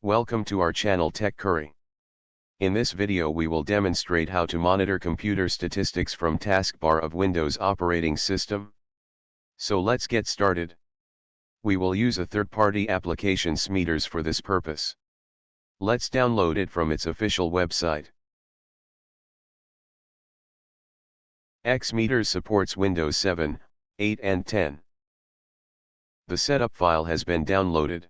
Welcome to our channel Tech Curry. In this video we will demonstrate how to monitor computer statistics from Taskbar of Windows operating system. So let's get started. We will use a third-party application XMeters for this purpose. Let's download it from its official website. XMeters supports Windows 7, 8 and 10. The setup file has been downloaded.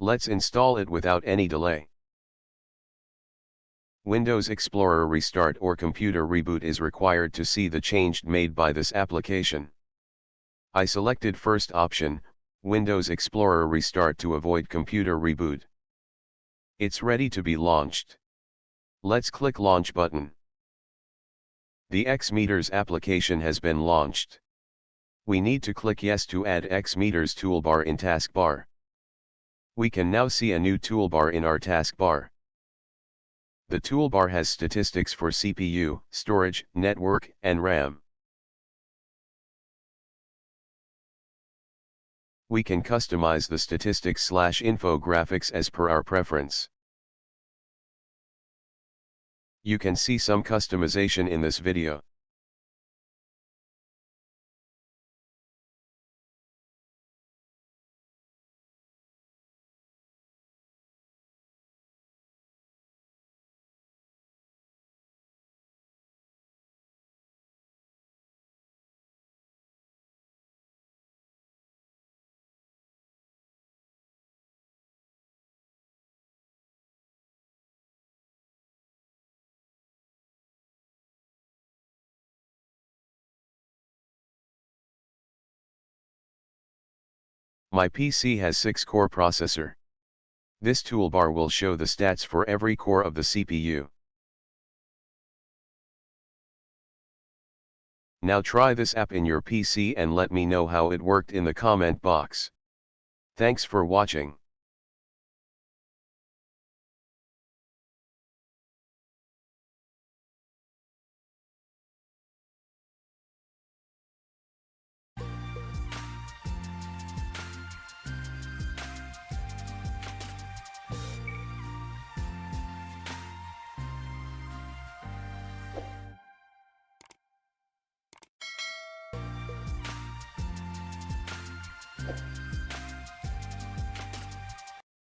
Let's install it without any delay. Windows Explorer restart or computer reboot is required to see the change made by this application. I selected first option, Windows Explorer restart to avoid computer reboot. It's ready to be launched. Let's click Launch button. The XMeters application has been launched. We need to click Yes to add XMeters toolbar in Taskbar. We can now see a new toolbar in our taskbar. The toolbar has statistics for CPU, storage, network, and RAM. We can customize the statistics/infographics as per our preference. You can see some customization in this video. My PC has 6-core processor. This toolbar will show the stats for every core of the CPU. Now try this app in your PC and let me know how it worked in the comment box. Thanks for watching.